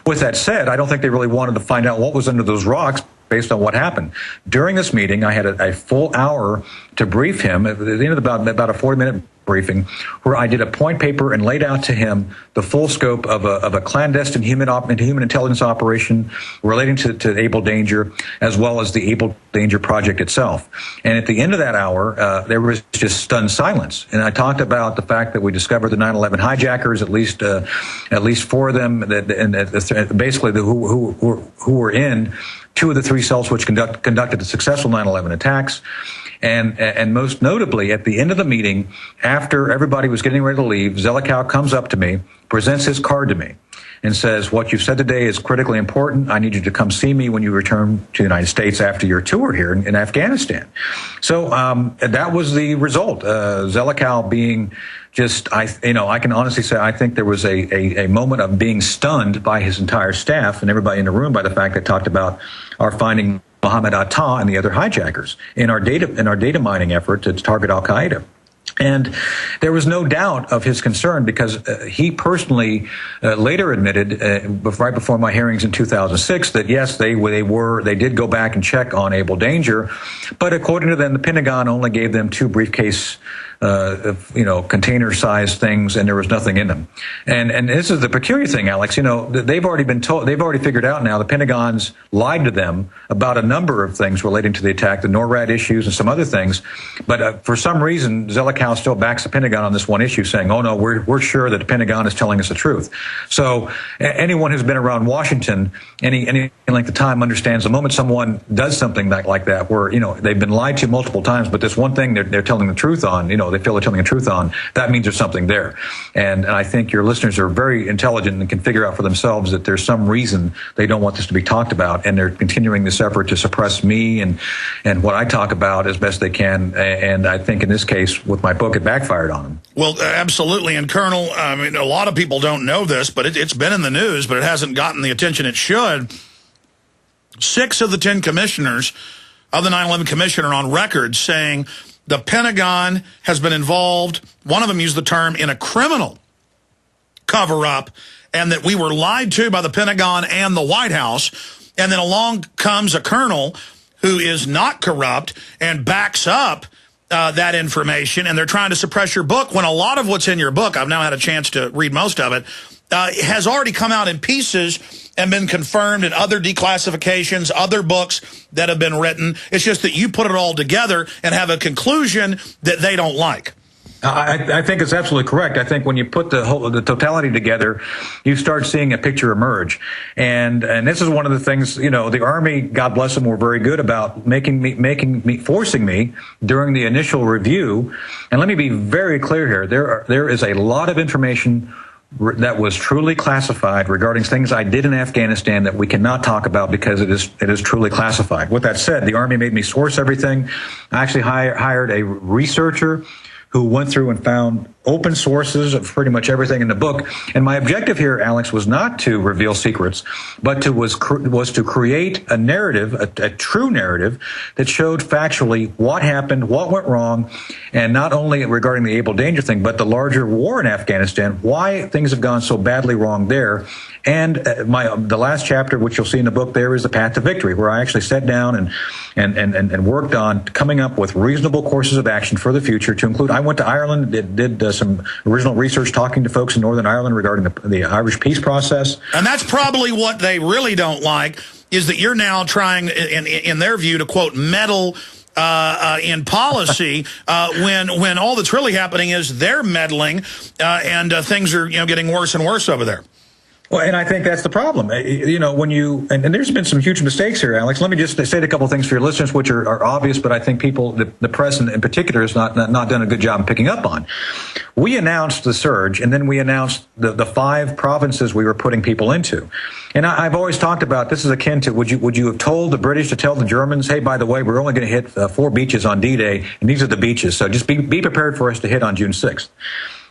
With that said, I don't think they really wanted to find out what was under those rocks based on what happened. During this meeting, I had a full hour to brief him, at the end of about a 40-minute briefing, where I did a point paper and laid out to him the full scope of a clandestine human intelligence operation relating to Able Danger, as well as the Able Danger project itself. And at the end of that hour, there was just stunned silence. And I talked about the fact that we discovered the 9/11 hijackers, at least 4 of them, and basically who were in 2 of the 3 cells which conducted the successful 9/11 attacks. And most notably, at the end of the meeting, after everybody was getting ready to leave, Zelikow comes up to me, presents his card to me, and says, "What you've said today is critically important. I need you to come see me when you return to the United States after your tour here in Afghanistan." So that was the result. Zelikow being just, I can honestly say, I think there was a moment of being stunned by his entire staff and everybody in the room by the fact that talked about our finding Mohamed Atta and the other hijackers in our data mining effort to target Al Qaeda. And there was no doubt of his concern because he personally later admitted, right before my hearings in 2006, that yes, they did go back and check on Able Danger, but according to them, the Pentagon only gave them 2 briefcase container-sized things, and there was nothing in them. And this is the peculiar thing, Alex. They've already figured out now. The Pentagon's lied to them about a number of things relating to the attack, the NORAD issues, and some other things. But for some reason, Zelikow still backs the Pentagon on this one issue, saying, "Oh no, we're sure that the Pentagon is telling us the truth." So anyone who's been around Washington any length of time understands the moment someone does something like that, where they've been lied to multiple times, but this one thing they're telling the truth on, they feel they're telling the truth on, that means there's something there. And I think your listeners are very intelligent and can figure out for themselves that there's some reason they don't want this to be talked about, and they're continuing this effort to suppress me and what I talk about as best they can. And I think in this case, with my book, it backfired on them. Well, absolutely. And Colonel, I mean, a lot of people don't know this, but it's been in the news, but it hasn't gotten the attention it should. 6 of the 10 commissioners of the 9/11 Commission are on record saying the Pentagon has been involved, one of them used the term, in a criminal cover-up, and that we were lied to by the Pentagon and the White House. And then along comes a colonel who is not corrupt and backs up that information, and they're trying to suppress your book when a lot of what's in your book, I've now had a chance to read most of it, has already come out in pieces and been confirmed in other declassifications, other books that have been written. It's just that you put it all together and have a conclusion that they don't like. I think it's absolutely correct. I think when you put the totality together, you start seeing a picture emerge. And this is one of the things, the Army, God bless them, were very good about forcing me during the initial review. And let me be very clear here. There is a lot of information that was truly classified regarding things I did in Afghanistan that we cannot talk about because it is truly classified. With that said, the Army made me source everything. I actually hired a researcher who went through and found open sources of pretty much everything in the book. And my objective here, Alex, was not to reveal secrets, but was to create a narrative, a true narrative that showed factually what happened, what went wrong, and not only regarding the Able Danger thing, but the larger war in Afghanistan, why things have gone so badly wrong there. And the last chapter, which you'll see in the book, there is the path to victory, where I actually sat down and worked on coming up with reasonable courses of action for the future. To include, I went to Ireland, did some original research, talking to folks in Northern Ireland regarding the Irish peace process. And that's probably what they really don't like, is that you're now trying, in their view, to quote, meddle in policy when all that's really happening is they're meddling and things are getting worse and worse over there. Well, and I think that's the problem. When you, and there's been some huge mistakes here, Alex. Let me just say a couple of things for your listeners, which are obvious, but I think the press in particular has not done a good job in picking up on. We announced the surge, and then we announced the 5 provinces we were putting people into. And I've always talked about, this is akin to, would you have told the British to tell the Germans, hey, by the way, we're only going to hit 4 beaches on D-Day, and these are the beaches, so just be prepared for us to hit on June 6th.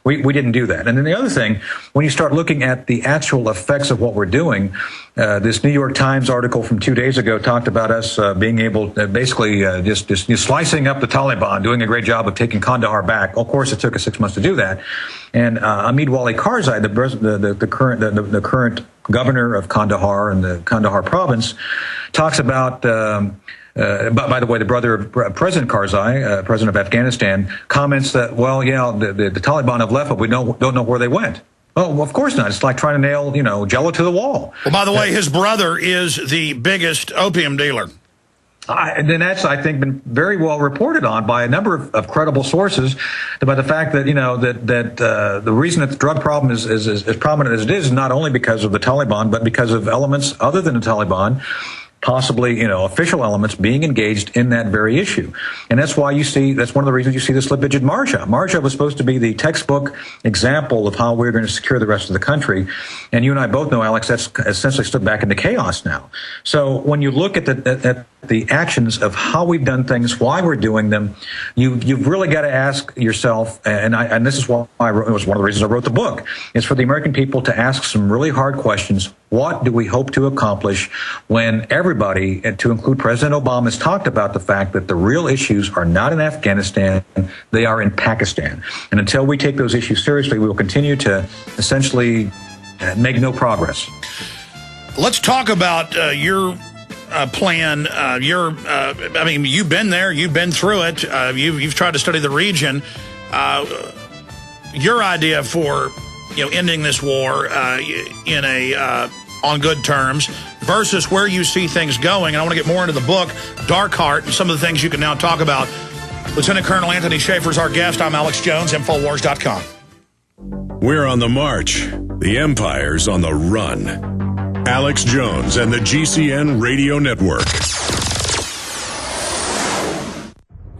We didn't do that. And then the other thing, when you start looking at the actual effects of what we're doing, this New York Times article from 2 days ago talked about us being able, basically just slicing up the Taliban, doing a great job of taking Kandahar back. Of course, it took us 6 months to do that. And Hamid Wali Karzai, the current governor of Kandahar in the Kandahar province, talks about. By the way, the brother of President Karzai, president of Afghanistan, comments that, well, yeah, the Taliban have left, but we don't know where they went. Well, of course not. It's like trying to nail, Jello to the wall. Well, by the way, his brother is the biggest opium dealer. And that's, I think, been very well reported on by a number of credible sources about the fact that, the reason that the drug problem is as prominent as it is not only because of the Taliban, but because of elements other than the Taliban, possibly, official elements being engaged in that very issue. And that's why that's one of the reasons you see the slippage at Marja. Marja was supposed to be the textbook example of how we're going to secure the rest of the country. And you and I both know, Alex, that's essentially slipped back into chaos now. So when you look at the actions of how we've done things, why we're doing them, you've really got to ask yourself, and this is why it was one of the reasons I wrote the book, is for the American people to ask some really hard questions. What do we hope to accomplish when everybody, and to include President Obama, has talked about the fact that the real issues are not in Afghanistan, they are in Pakistan. And until we take those issues seriously, we will continue to essentially make no progress. Let's talk about your plan. You've been there, you've been through it, you've tried to study the region. Your idea for ending this war on good terms versus where you see things going. And I want to get more into the book, Dark Heart, and some of the things you can now talk about. Lieutenant Colonel Anthony Shaffer is our guest. I'm Alex Jones, Infowars.com. We're on the march. The Empire's on the run. Alex Jones and the GCN Radio Network.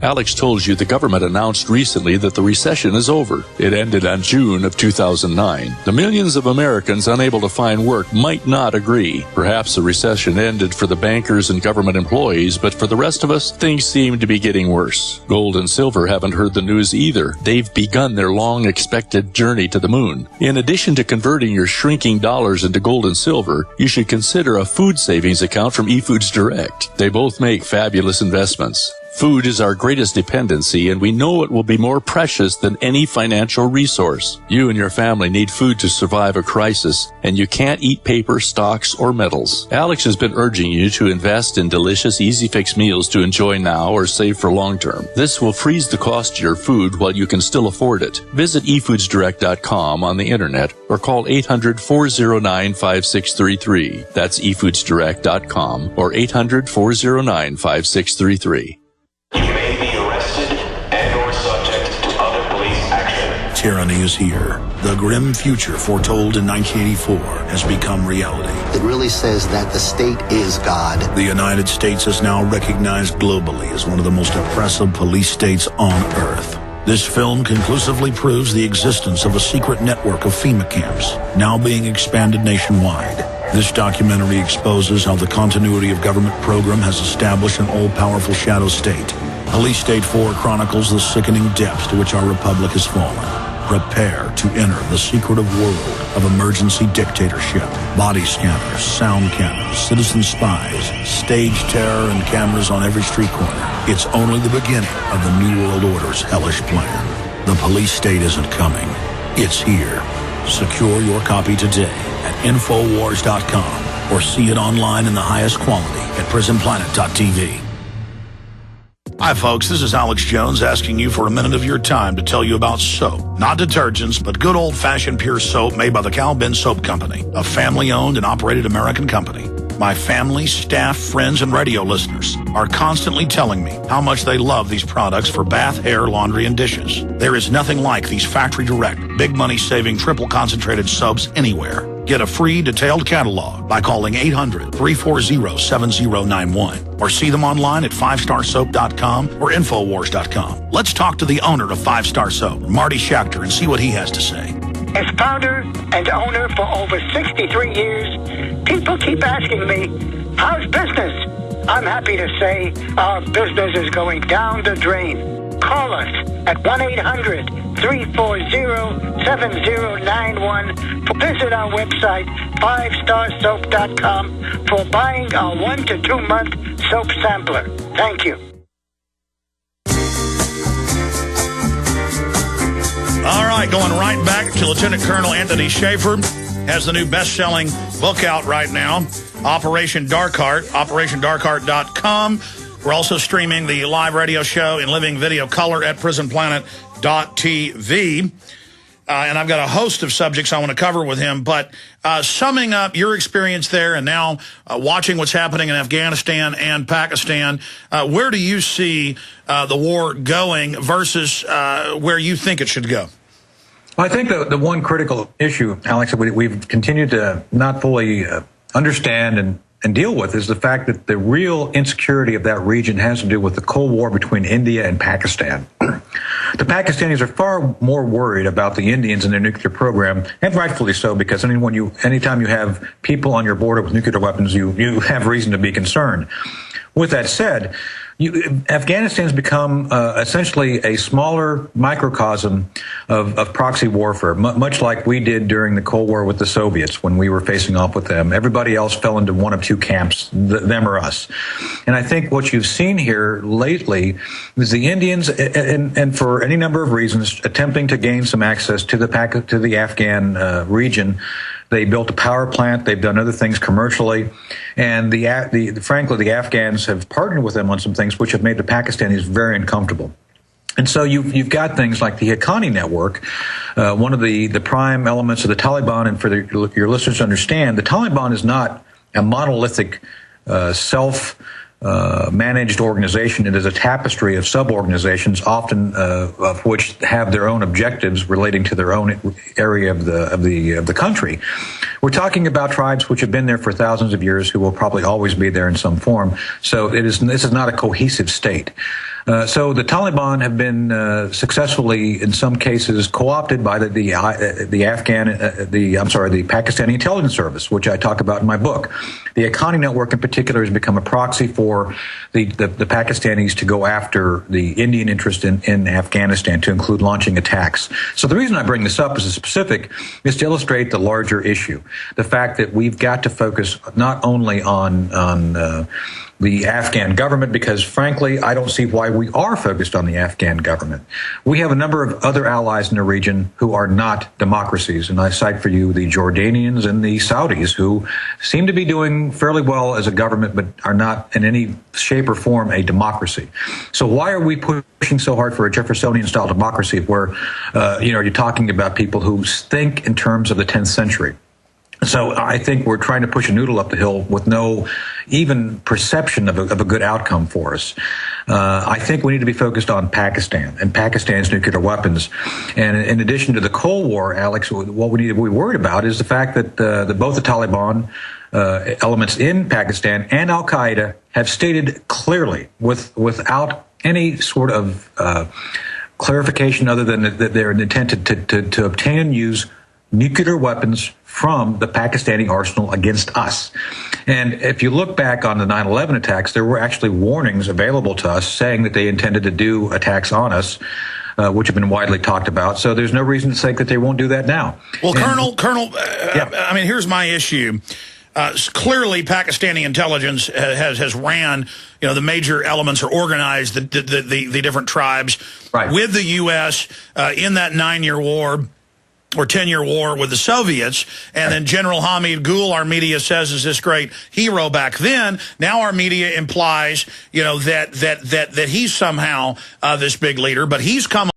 Alex told you the government announced recently that the recession is over. It ended on June of 2009. The millions of Americans unable to find work might not agree. Perhaps the recession ended for the bankers and government employees, but for the rest of us, things seem to be getting worse. Gold and silver haven't heard the news either. They've begun their long-expected journey to the moon. In addition to converting your shrinking dollars into gold and silver, you should consider a food savings account from eFoods Direct. They both make fabulous investments. Food is our greatest dependency, and we know it will be more precious than any financial resource. You and your family need food to survive a crisis, and you can't eat paper, stocks, or metals. Alex has been urging you to invest in delicious, easy-fix meals to enjoy now or save for long-term. This will freeze the cost of your food while you can still afford it. Visit eFoodsDirect.com on the internet or call 800-409-5633. That's eFoodsDirect.com or 800-409-5633. You may be arrested and/or subject to other police action. Tyranny is here. The grim future foretold in 1984 has become reality. It really says that the state is God. The United States is now recognized globally as one of the most oppressive police states on earth. This film conclusively proves the existence of a secret network of FEMA camps, now being expanded nationwide. This documentary exposes how the continuity of government program has established an all-powerful shadow state. Police State 4 chronicles the sickening depths to which our republic has fallen. Prepare to enter the secretive world of emergency dictatorship. Body scanners, sound cannons, citizen spies, stage terror, and cameras on every street corner. It's only the beginning of the New World Order's hellish plan. The police state isn't coming. It's here. Secure your copy today at Infowars.com or see it online in the highest quality at PrisonPlanet.tv. Hi, folks. This is Alex Jones asking you for a minute of your time to tell you about soap. Not detergents, but good old-fashioned pure soap made by the Cal Ben Soap Company, a family-owned and operated American company. My family, staff, friends, and radio listeners are constantly telling me how much they love these products for bath, hair, laundry, and dishes. There is nothing like these factory-direct, big money-saving, triple-concentrated soaps anywhere. Get a free detailed catalog by calling 800-340-7091 or see them online at 5starsoap.com or Infowars.com. Let's talk to the owner of 5 Star Soap, Marty Schachter, and see what he has to say. As founder and owner for over 63 years, people keep asking me, how's business? I'm happy to say our business is going down the drain. Call us at 1-800-340-7091. Visit our website, 5starsoap.com, for buying our 1 to 2 month soap sampler. Thank you. All right, going right back to Lieutenant Colonel Anthony Shaffer. Has the new best-selling book out right now, Operation Dark Heart, operationdarkheart.com. We're also streaming the live radio show in living video color at prisonplanet.tv. And I've got a host of subjects I want to cover with him. But summing up your experience there and now watching what's happening in Afghanistan and Pakistan, where do you see the war going versus where you think it should go? I think the one critical issue, Alex, that we've continued to not fully understand and deal with is the fact that the real insecurity of that region has to do with the Cold War between India and Pakistan. The Pakistanis are far more worried about the Indians and their nuclear program, and rightfully so, because anytime you have people on your border with nuclear weapons, you have reason to be concerned. With that said, Afghanistan's become essentially a smaller microcosm of proxy warfare, much like we did during the Cold War with the Soviets when we were facing off with them. Everybody else fell into one of two camps, them or us. And I think what you've seen here lately is the Indians, and for any number of reasons, attempting to gain some access to the Afghan region. They built a power plant. They've done other things commercially, and frankly, the Afghans have partnered with them on some things which have made the Pakistanis very uncomfortable. And so you've got things like the Haqqani network, one of the prime elements of the Taliban. And for your listeners to understand, the Taliban is not a monolithic managed organization. It is a tapestry of sub-organizations, often of which have their own objectives relating to their own area of the country. We're talking about tribes which have been there for thousands of years, who will probably always be there in some form. So this is not a cohesive state. So the Taliban have been successfully, in some cases, co-opted by the Pakistani intelligence service, which I talk about in my book. The Haqqani network, in particular, has become a proxy for the Pakistanis to go after the Indian interest in Afghanistan, to include launching attacks. So the reason I bring this up as a specific is to illustrate the larger issue, the fact that we've got to focus not only on the Afghan government, because frankly, I don't see why we are focused on the Afghan government. We have a number of other allies in the region who are not democracies, and I cite for you the Jordanians and the Saudis, who seem to be doing fairly well as a government, but are not in any shape or form a democracy. So why are we pushing so hard for a Jeffersonian-style democracy where, you're talking about people who think in terms of the 10th century? So I think we're trying to push a noodle up the hill with no even perception of a good outcome for us. I think we need to be focused on Pakistan and Pakistan's nuclear weapons. And in addition to the Cold War, Alex, what we need to be worried about is the fact that both the Taliban elements in Pakistan and Al-Qaeda have stated clearly, without any sort of clarification other than that they're intended to obtain and use nuclear weapons from the Pakistani arsenal against us. And if you look back on the 9/11 attacks, there were actually warnings available to us saying that they intended to do attacks on us, which have been widely talked about. So there's no reason to say that they won't do that now. Well, Colonel, I mean, here's my issue. Clearly, Pakistani intelligence has ran, the major elements are organized, the different tribes, right, with the U.S. In that 9-year war or 10-year war with the Soviets. And then General Hamid Gul, our media says, is this great hero back then. Now our media implies, that he's somehow this big leader, but he's come